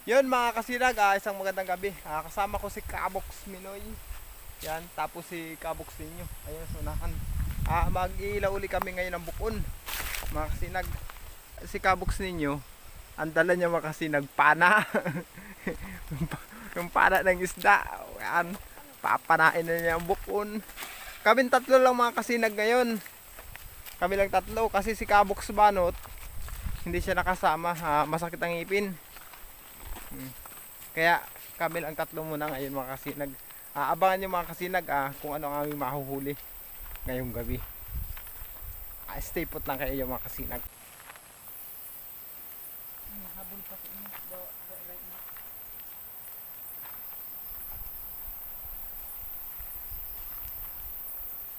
Yun mga kasinag, isang magandang gabi. Kasama ko si Kabox Minoy. Yan, tapos si Kabox ninyo. Ayun, sunahan. Mag-iilaw uli kami ngayon ng bukon. Mga kasinag, si Kabox ninyo, ang dala niya mga kasinag, pana. Yung pana ng isda. Yan, papanain na niya ang bukon. Kaming tatlo lang mga kasinag ngayon. Kami lang tatlo kasi si Kabox Banot, hindi siya nakasama. Masakit ang ngipin. Kaya kami lang tatlo muna ngayon mga kasinag. Abangan nyo mga kasinag kung ano ang aming mahuhuli ngayong gabi. Stay put lang kayo mga kasinag. Habol pa sa inyo. Right now.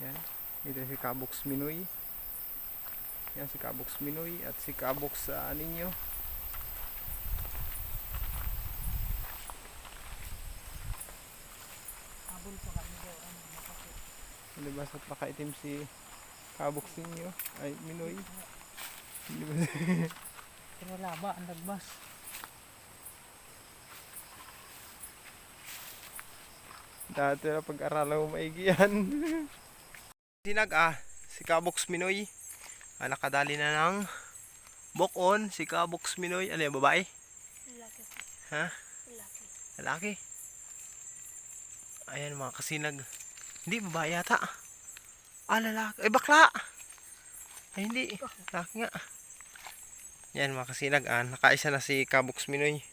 Yan. Ito si Kabox Minoy. Yan si Kabox Minoy at si Kabox ninyo. Habol pa kami daw. Makapit. Libas at nakaitim si Kabox ninyo. Ay, Minoy. Pero laba ang lagbas. Dati na pag-aralan mo maigi yan. Sinag si Kabox Minoy. Nakadali na ng bokon si Kabox Minoy. Ano yung babae? Lalaki. Ha? Lalaki. Lalaki. Ayan mga kasinag. Hindi, babae yata. Lalaki. Ay, bakla. Ay, hindi. Lalaki nga. Yan mga kasinag. Nakaisa na si Kabox Minoy.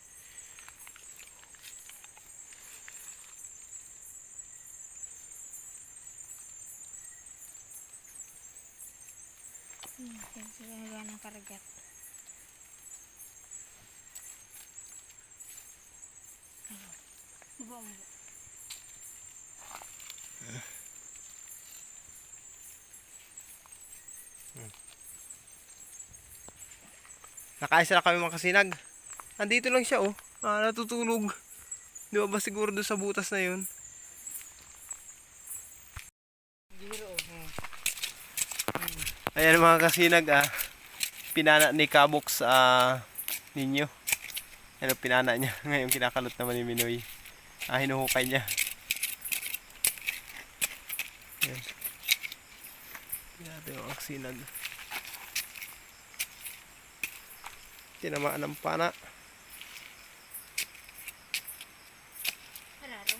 Sila nagawa ng karagat. Diba mo? Nakaisa na kami mga kasinag. Andito lang siya natutulog. Di ba siguro doon sa butas na yun? Giro. Ayan mga kasinag pinana ni Kabox ninyo. Ano pinana niya. Ngayon kinakalot naman ni Minoy. Hinuhukay niya. Ayan. Pinata yung kasinag. Tinamaan ng pana. Hararo.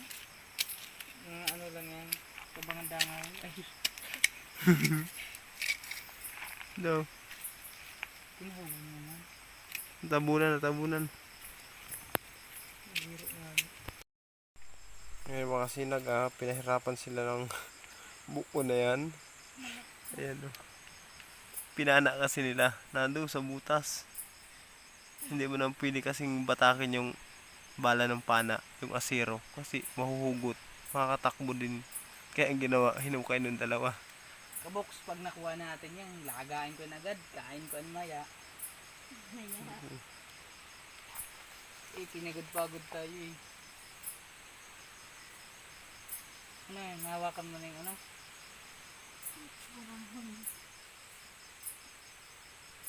Ano lang yan. Kabangan dangan. Ay, Daw. pinahulong naman. Tabunan. Giro nga. Ngayon mga kasinag pinahirapan sila ng buko na yan. Ayan pinana kasi nila. Nandun sa butas. Hindi mo nang pwede kasing batakin yung bala ng pana, yung asero. Kasi mahuhugot. Makakatakbo din. Kaya ang ginawa, hinukay ng dalawa. Kabox, pag nakuha natin yan, lagain ko na agad. Kain ko ang maya. Pinagod-pagod tayo eh. Ano yan, nahawakan mo na yung ano?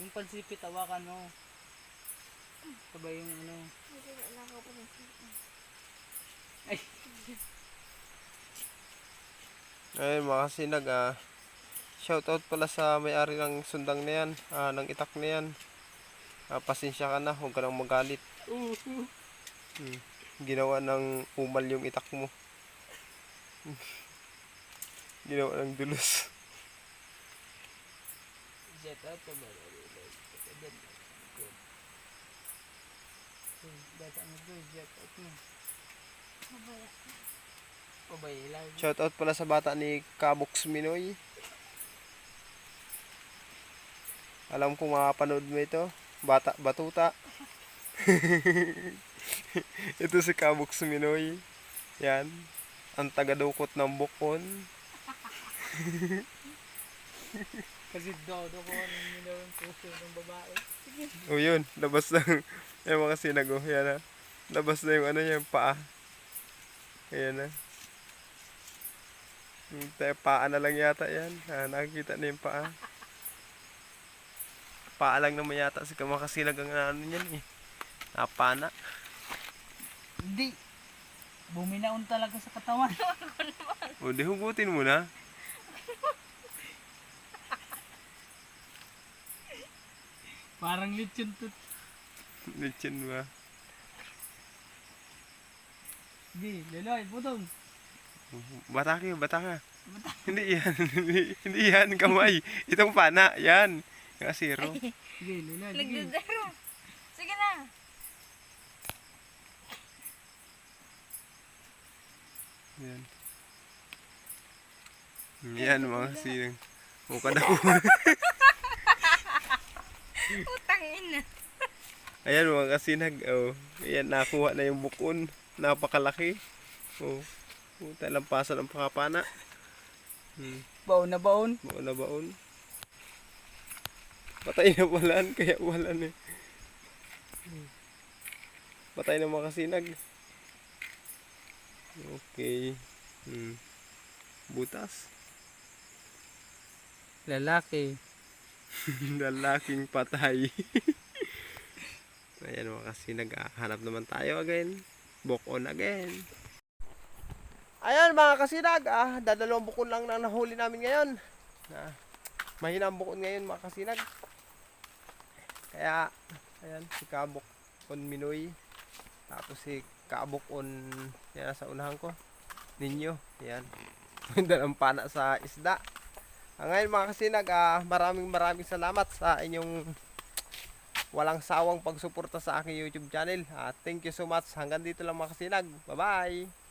Yung pansipit, hawakan mo. Sabay yung ano. Ay, Ayun mga kasinag shoutout pala sa may-ari ng sundang na yan, ng itak na yan. Pasensya ka na, huwag ka nang magalit. Ginawa ng umal yung itak mo. Ginawa ng dulos. jet out ka ba? Data mo doon, jet out mo. Mabaya. Pabay lang. Shoutout pala sa bata ni Kabox Minoy. Alam kong makapanood mo ito. Batuta. Ito si Kabox Minoy. Yan. Ang tagadukot ng bukon. Kasi dodo ko nang minawang puso ng babae. O yun, labas na yung mga sinago. Yan labas na yung yung paa. Ayan na. Yung paa na lang yata yan. Nakikita na yung paa. Paa lang naman yata si Kamakasinag ang ano niyan eh. Napana. Hindi. Buminaon talaga sa katawan. O, di hugutin mo na. Parang lechon to. Lechon ba? Sige, Leloy, putong. Bata ka. Hindi yan. Hindi yan, kamay. Itong pana, yan. Yung asiro. Sige, Leloy, sige. Nagdadaro. Sige na. Yan. Yan, mga sinang. Mukha na ko. Utang ina. Ayan, mga kasinag. Oh. Ayan, nakuha na yung bukon. Napakalaki. Oh. Puta, lampasan ang pakapana. Baon na baon. Baon na baon. Patay na walan, kaya walan eh. Patay na mga kasinag. Okay. Butas. Lalaki. Lalaking patay. Ayan mga kasinag, hanap naman tayo again. Book on again. Ayan mga kasinag, dadalawang bukon lang na nahuli namin ngayon. Mahina ang bukon ngayon mga kasinag. Kaya, ayan, si Kabok on Minoy. Tapos si Kabok on, yan sa unahan ko. Ninyo, yan. Dalang pana sa isda. Ngayon mga kasinag, maraming salamat sa inyong walang sawang pagsuporta sa aking YouTube channel. Thank you so much. Hanggang dito lang mga kasinag. Bye-bye!